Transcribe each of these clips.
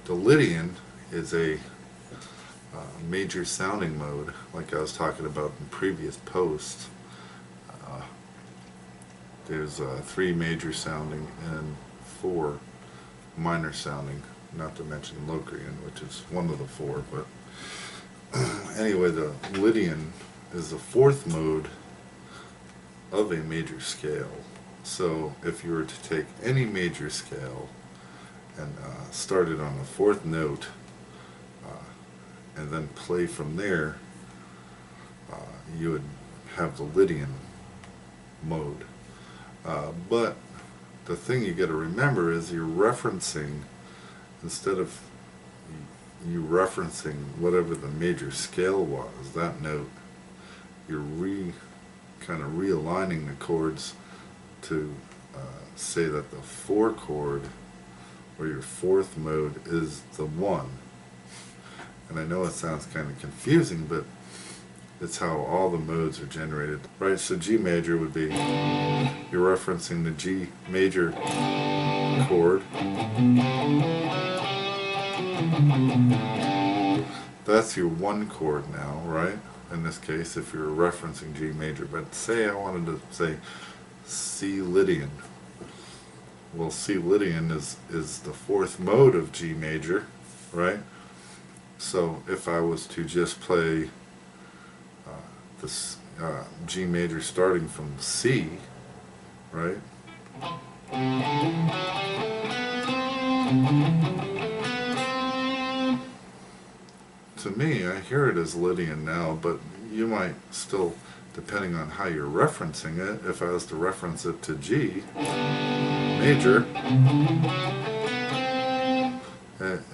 The Lydian is a major sounding mode, like I was talking about in previous posts. Uh, there's 3 major sounding and 4 minor sounding, not to mention Locrian, which is one of the 4. But anyway, the Lydian is the 4th mode of a major scale. So if you were to take any major scale and start it on the 4th note and then play from there, you would have the Lydian mode. But the thing you got to remember is you're referencing, instead of you referencing whatever the major scale was, that note, you're kind of realigning the chords to say that the 4 chord, or your 4th mode, is the 1. And I know it sounds kind of confusing, but it's how all the modes are generated. Right, so G major would be, you're referencing the G major chord. That's your 1 chord now, right? In this case, if you're referencing G major. But say I wanted to say C Lydian. Well, C Lydian is the 4th mode of G major, right? So if I was to just play this G major starting from C, right? To me, I hear it as Lydian now, but you might still, depending on how you're referencing it, if I was to reference it to G major,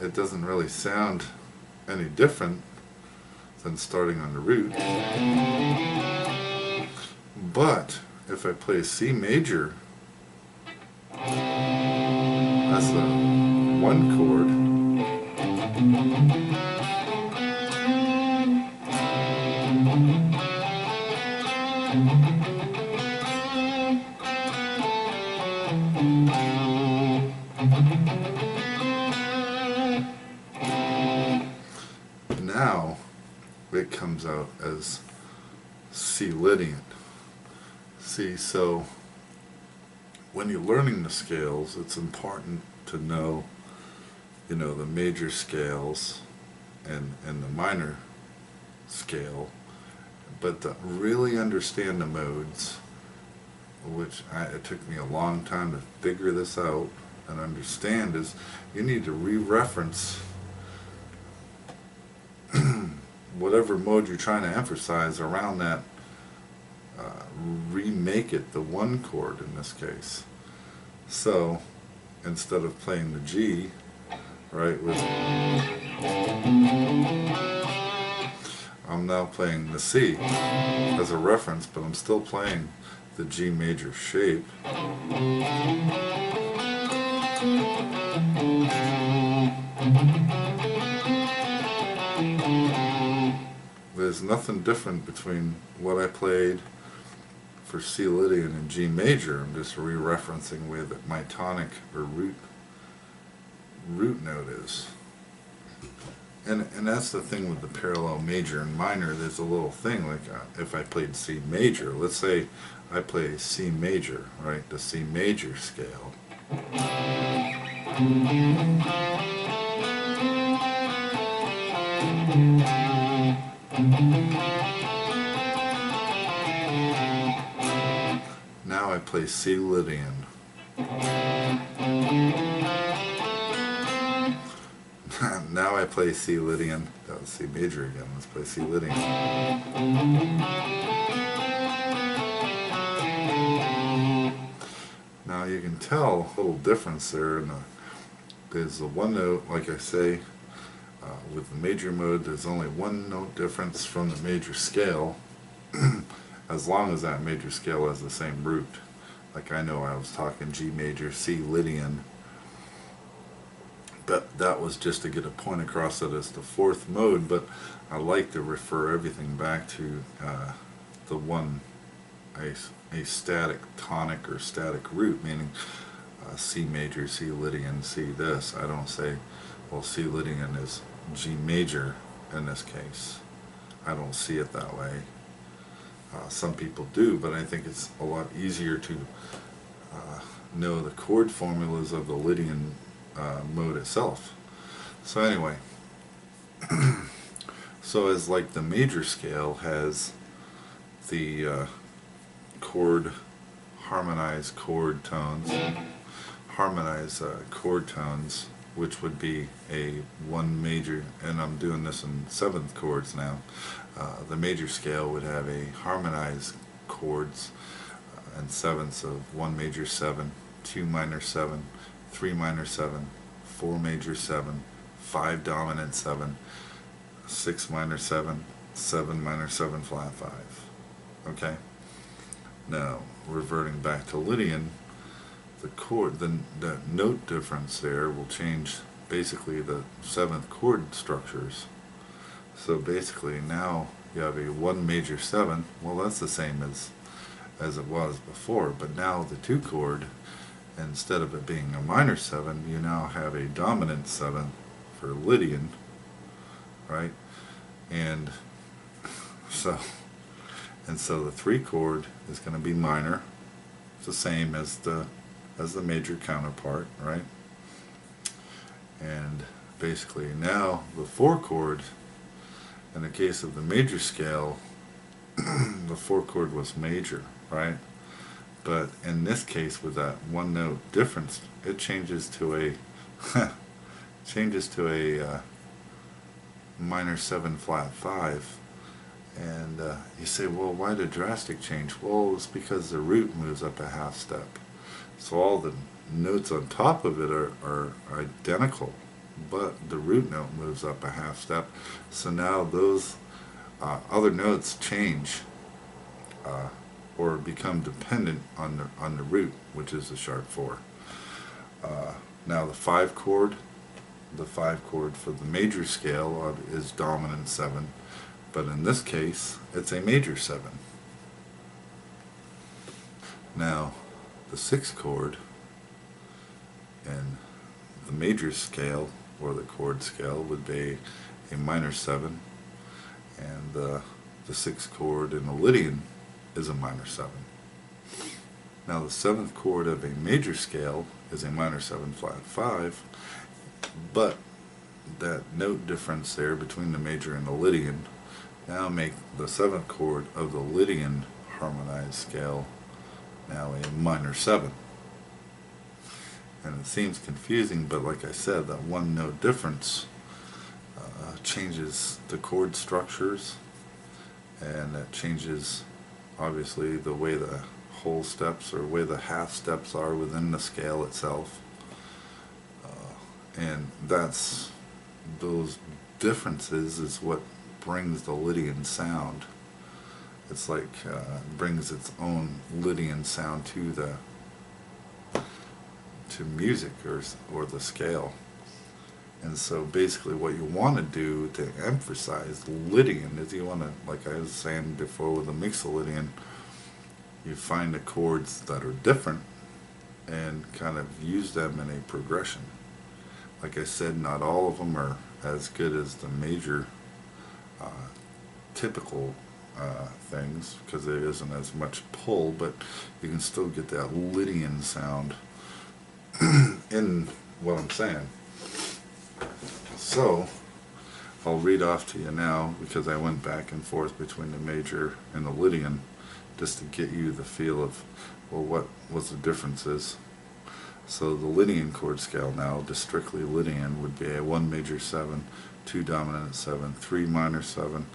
it doesn't really sound any different than starting on the root. But if I play C major, that's the 1 chord. Now it comes out as C Lydian. See, so when you're learning the scales, it's important to know, the major scales and the minor scale, but to really understand the modes, which it took me a long time to figure this out and understand, is you need to re-reference whatever mode you're trying to emphasize around that, remake it the 1 chord in this case. So instead of playing the G, right, I'm now playing the C as a reference, but I'm still playing the G major shape. There's nothing different between what I played for C Lydian and G major. I'm just re-referencing where my tonic or root note is. And that's the thing with the parallel major and minor. There's a little thing, like if I played C major, let's say I play C major, right, the C major scale. Now I play C Lydian. Now I play C Lydian. That was C major again. Let's play C Lydian. Now you can tell a little difference there. There's the 1 note, like I say, with the major mode, there's only 1 note difference from the major scale, as long as that major scale has the same root. Like I know I was talking G major, C Lydian, but that was just to get a point across that it's the 4th mode, but I like to refer everything back to the one, a static tonic or static root, meaning C major, C Lydian, C this. I don't say Well, C Lydian is G major in this case. I don't see it that way. Some people do, but I think it's a lot easier to know the chord formulas of the Lydian mode itself. So anyway, so as like the major scale has the harmonized chord tones, which would be a one major, and I'm doing this in seventh chords now. The major scale would have a harmonized chords and sevenths of 1 major 7, 2 minor 7, 3 minor 7, 4 major 7, 5 dominant 7, 6 minor 7, 7 minor 7 flat 5. Okay? Now, reverting back to Lydian, the note difference there will change basically the seventh chord structures. So basically now you have a 1 major 7, well that's the same as it was before, but now the 2 chord, instead of it being a minor 7, you now have a dominant 7 for Lydian, right? And so the 3 chord is going to be minor. It's the same as the major counterpart, right? And basically now the 4 chord, in the case of the major scale, the 4 chord was major, right? But in this case, with that one note difference, it changes to a minor 7 flat 5. And you say, well, why the drastic change? Well, it's because the root moves up a half step. So all the notes on top of it are identical, but the root note moves up a half step. So now those other notes change or become dependent on the root, which is the sharp 4. Now the 5 chord for the major scale is dominant 7, but in this case it's a major 7. Now the 6th chord in the major scale, or the chord scale, would be a minor 7, and the 6th chord in the Lydian is a minor 7. Now the 7th chord of a major scale is a minor 7 flat 5, but that note difference there between the major and the Lydian now make the 7th chord of the Lydian harmonized scale now a minor 7. And it seems confusing, but like I said, that one note difference changes the chord structures, and that changes obviously the way the whole steps or way the half steps are within the scale itself. And those differences is what brings the Lydian sound. It's like brings its own Lydian sound to music or the scale. And so basically what you want to do to emphasize Lydian is you want to, like I was saying before with the Mixolydian, you find the chords that are different and kind of use them in a progression. Like I said, not all of them are as good as the major typical things, because there isn't as much pull, but you can still get that Lydian sound in what I'm saying. So I'll read off to you now, because I went back and forth between the major and the Lydian just to get you the feel of, well, what the difference is. So the Lydian chord scale now, just strictly Lydian, would be a 1 major 7, 2 dominant 7, 3 minor 7,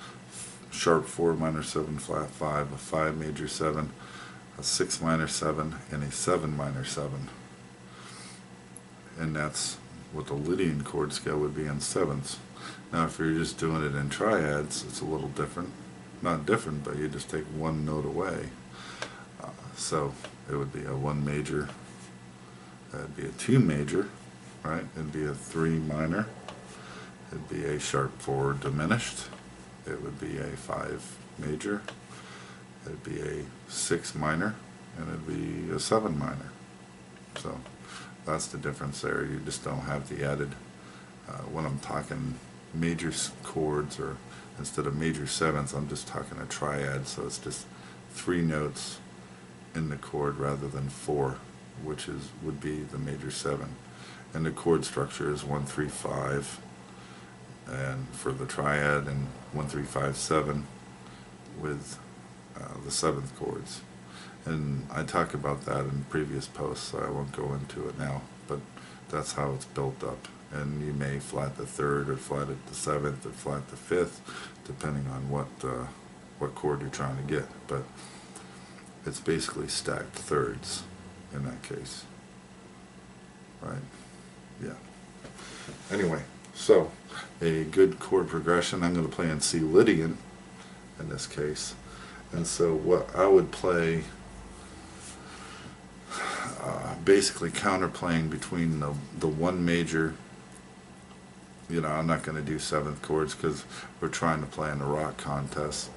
sharp 4 minor 7 flat 5, a 5 major 7, a 6 minor 7, and a 7 minor 7. And that's what the Lydian chord scale would be in sevenths. Now if you're just doing it in triads, it's a little different. Not different, but you just take one note away. So it would be a 1 major, it'd be a 2 major, right? It'd be a 3 minor, it'd be a sharp 4 diminished, it would be a 5 major, it'd be a 6 minor, and it'd be a 7 minor. So that's the difference there. You just don't have the added when I'm talking major chords, or instead of major sevenths, I'm just talking a triad, so it's just 3 notes in the chord rather than 4, which would be the major 7. And the chord structure is 1, 3, 5, and for the triad, and 1, 3, 5, 7 with the 7th chords. And I talk about that in previous posts, so I won't go into it now, but that's how it's built up. And you may flat the 3rd, or flat it the 7th, or flat the 5th, depending on what chord you're trying to get. But it's basically stacked thirds in that case, right? Yeah. Anyway, so a good chord progression, I'm going to play in C Lydian in this case. And so what I would play, basically counterplaying between the 1 major, you know, I'm not going to do 7th chords because we're trying to play in a rock context.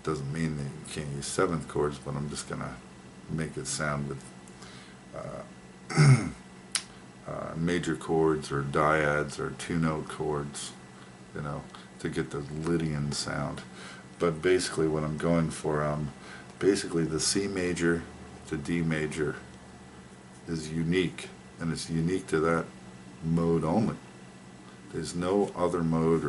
Doesn't mean that you can't use 7th chords, but I'm just going to make it sound with major chords or dyads or 2-note chords, you know, to get the Lydian sound. But basically what I'm going for, basically the C major to D major is unique, and it's unique to that mode only. There's no other mode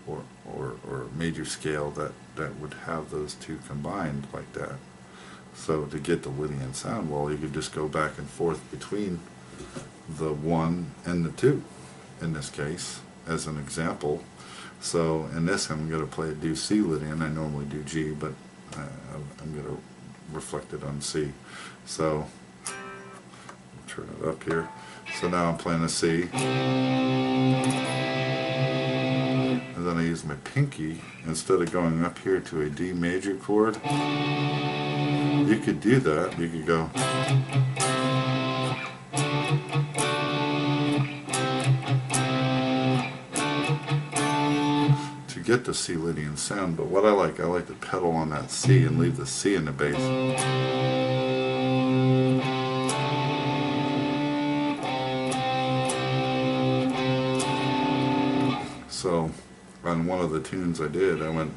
or major scale that would have those two combined like that. So to get the Lydian sound, well, you could just go back and forth between the 1 and the 2 in this case, as an example. So in this, I'm going to do C Lydian. I normally do G, but I'm going to reflect it on C. So turn it up here. So now I'm playing a C, and then I use my pinky instead of going up here to a D major chord. You could do that. You could go to get the C Lydian sound. But what I like to pedal on that C and leave the C in the bass. So on one of the tunes I did, I went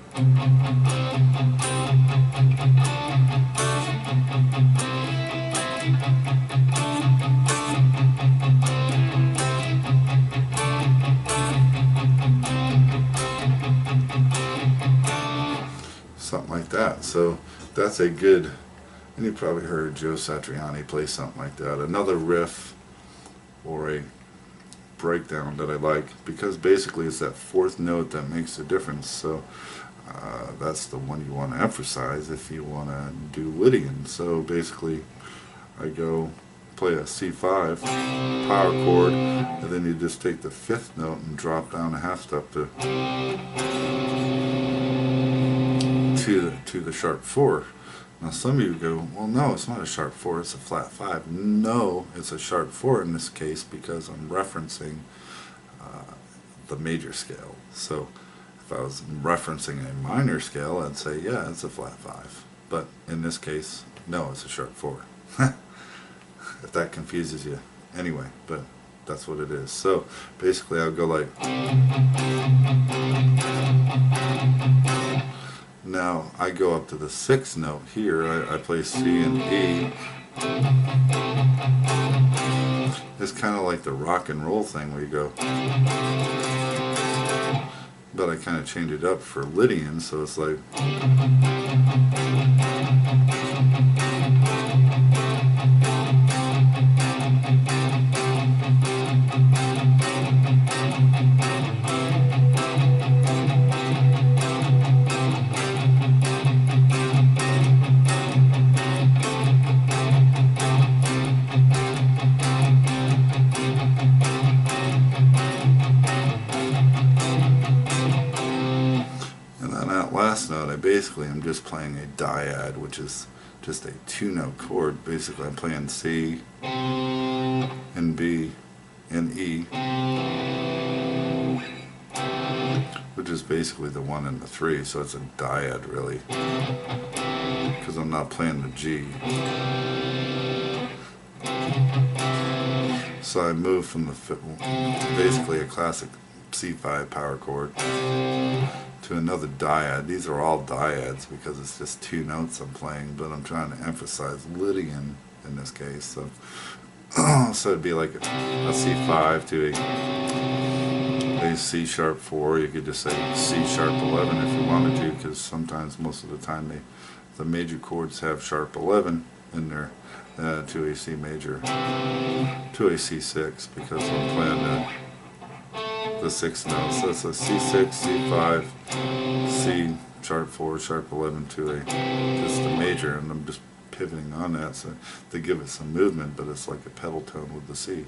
something like that. So that's a good, and you probably heard Joe Satriani play something like that. Another riff or a breakdown that I like, because basically it's that 4th note that makes the difference. So that's the one you want to emphasize if you want to do Lydian. So basically I go play a C5 power chord, and then you just take the 5th note and drop down a half step to the sharp 4. Now some of you go, well, no, it's not a sharp 4, it's a flat 5. No, it's a sharp 4 in this case because I'm referencing the major scale. So if I was referencing a minor scale, I'd say, yeah, it's a flat 5. But in this case, no, it's a sharp 4. If that confuses you. Anyway, but that's what it is. So basically I'll go like, now I go up to the 6th note here. I play C and E. It's kind of like the rock and roll thing where you go, but I kind of change it up for Lydian, so it's like, last note, I basically am just playing a dyad, which is just a 2-note chord. Basically I'm playing C and B and E, which is basically the 1 and the 3, so it's a dyad really, because I'm not playing the G. So I moved from basically a classic C5 power chord to another dyad. These are all dyads because it's just two notes I'm playing, but I'm trying to emphasize Lydian in this case. So, so it'd be like a C5 to a C sharp 4. You could just say C sharp 11 if you wanted to, because sometimes, most of the time, the major chords have sharp 11 in there to a C major, to a C6, because I'm playing the 6th note. So it's a C6, C5, C sharp 4, sharp 11 to just a major, and I'm just pivoting on that so to give it some movement, but it's like a pedal tone with the C.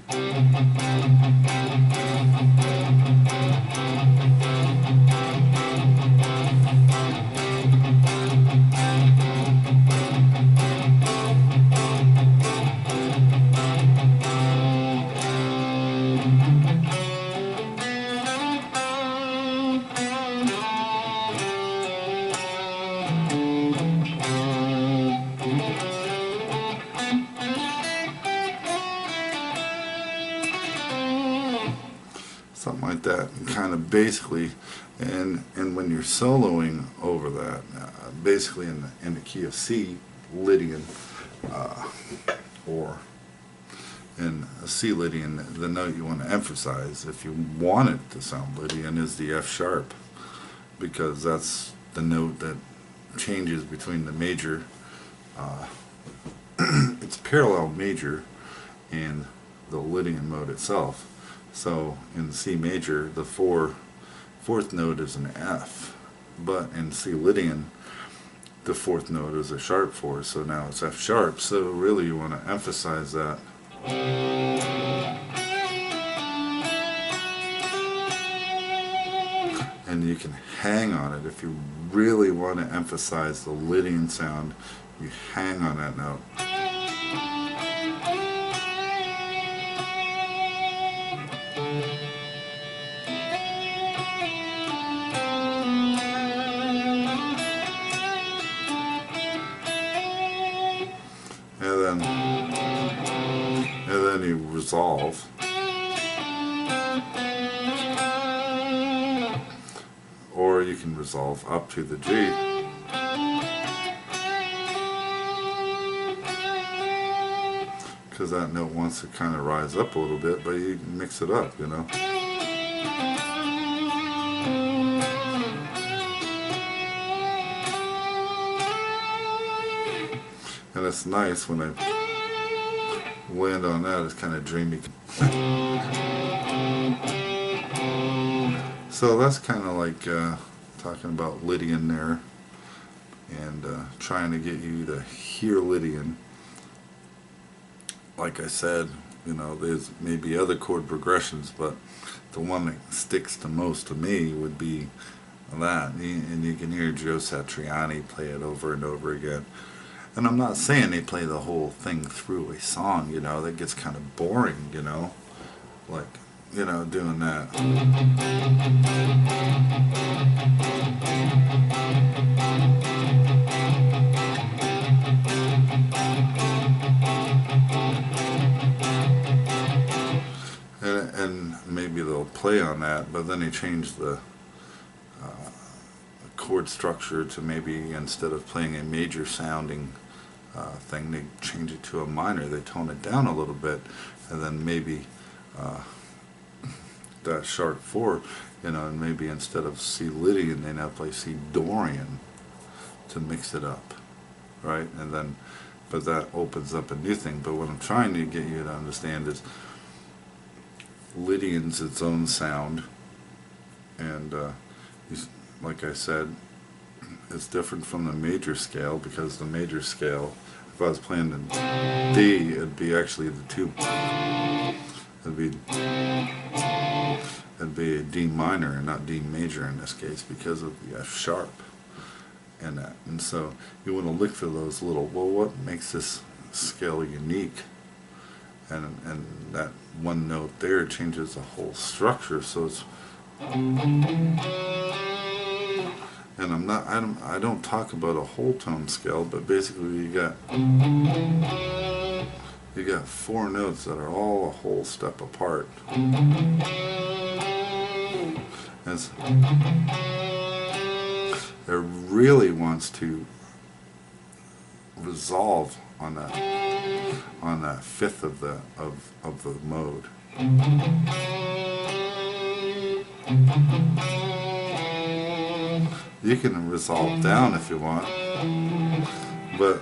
Something like that, and kind of basically, and when you're soloing over that, basically in the key of C, Lydian, or in a C Lydian, the note you want to emphasize, if you want it to sound Lydian, is the F sharp, because that's the note that changes between the major, it's parallel major, and the Lydian mode itself. So in C major, the fourth note is an F, but in C Lydian, the 4th note is a sharp 4, so now it's F sharp. So really you want to emphasize that. And you can hang on it if you really want to emphasize the Lydian sound. You hang on that note. And then you resolve, or you can resolve up to the G, because that note wants to kind of rise up a little bit, but you can mix it up, you know. And it's nice when I land on that, it's kind of dreamy. So that's kind of like talking about Lydian there, and trying to get you to hear Lydian. Like I said, you know, there's maybe other chord progressions, but the one that sticks the most to me would be that. And you can hear Joe Satriani play it over and over again. And I'm not saying they play the whole thing through a song, you know, that gets kind of boring, you know, like, you know, doing that. And maybe they'll play on that, but then they change the chord structure to maybe, instead of playing a major sounding thing, they change it to a minor. They tone it down a little bit, and then maybe that sharp 4, you know, and maybe instead of C Lydian, they now play C Dorian to mix it up, right? And then, but that opens up a new thing. But what I'm trying to get you to understand is Lydian's its own sound, and like I said, it's different from the major scale, because the major scale, if I was playing the D, it'd be actually the 2. It'd be a D minor and not D major in this case, because of the F sharp and that. And so you want to look for those little, well, what makes this scale unique? And that one note there changes the whole structure. So it's, and I don't talk about a whole tone scale, but basically you got you got 4 notes that are all a whole step apart. And it really wants to resolve on that fifth of the mode. You can resolve down if you want, but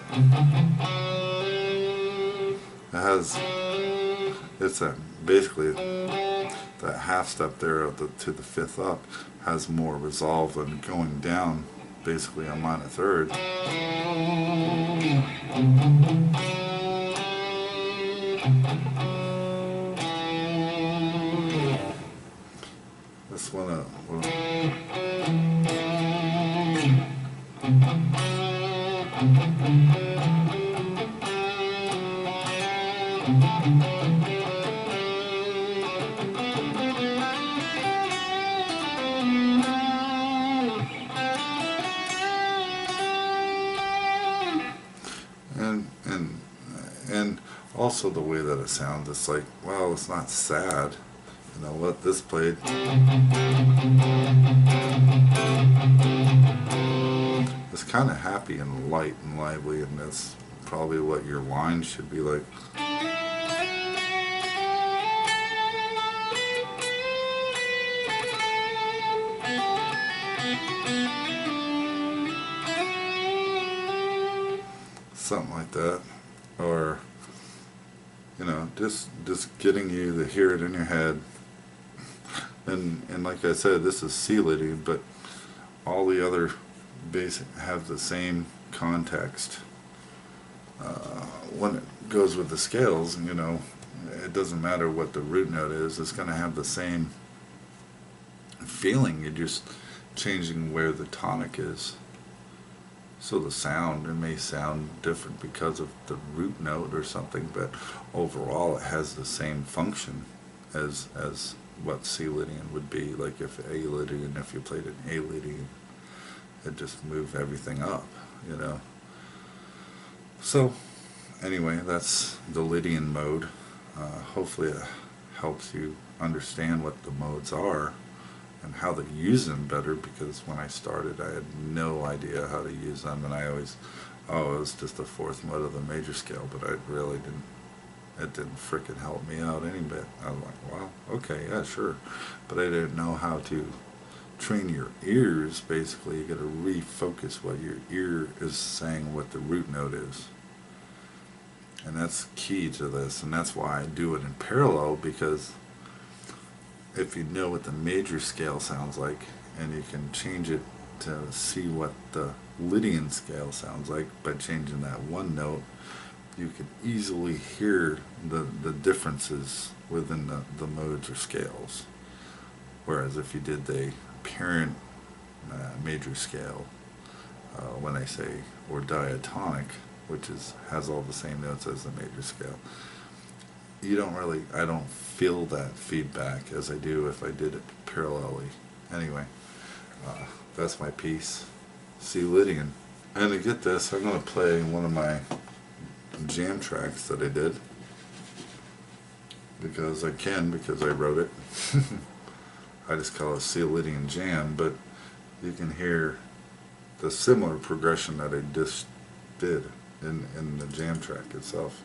it's basically that half step there to the fifth up has more resolve than going down basically a minor third. This one and also the way that it sounds, it's like, well, it's not sad. You know what, this played. It's kind of happy and light and lively, and that's probably what your line should be like. Something like that. Or, you know, just getting you to hear it in your head. And like I said, this is C Lydian, but all the other basic have the same context. When it goes with the scales, you know, it doesn't matter what the root note is, it's going to have the same feeling. You're just changing where the tonic is. So the sound, it may sound different because of the root note or something, but overall it has the same function as what C Lydian would be. Like if A Lydian, if you played an A Lydian, it just moved everything up, you know. So anyway, that's the Lydian mode. Hopefully it helps you understand what the modes are and how to use them better, because when I started I had no idea how to use them, and I always, oh, it was just the fourth mode of the major scale, but I really didn't, it didn't frickin' help me out any bit. I was like, well, okay, yeah, sure, but I didn't know how to train your ears. Basically, you got to refocus what your ear is saying, what the root note is, and that's key to this, and that's why I do it in parallel, because if you know what the major scale sounds like, and you can change it to see what the Lydian scale sounds like by changing that one note, you can easily hear the differences within the modes or scales. Whereas if you did the parent major scale, when I say, or diatonic, which has all the same notes as the major scale, you don't really, I don't feel that feedback as I do if I did it parallelly. Anyway, that's my piece, C Lydian. And to get this, I'm going to play one of my jam tracks that I did, because I can, because I wrote it. I just call it C Lydian Jam, but you can hear the similar progression that I just did in the jam track itself.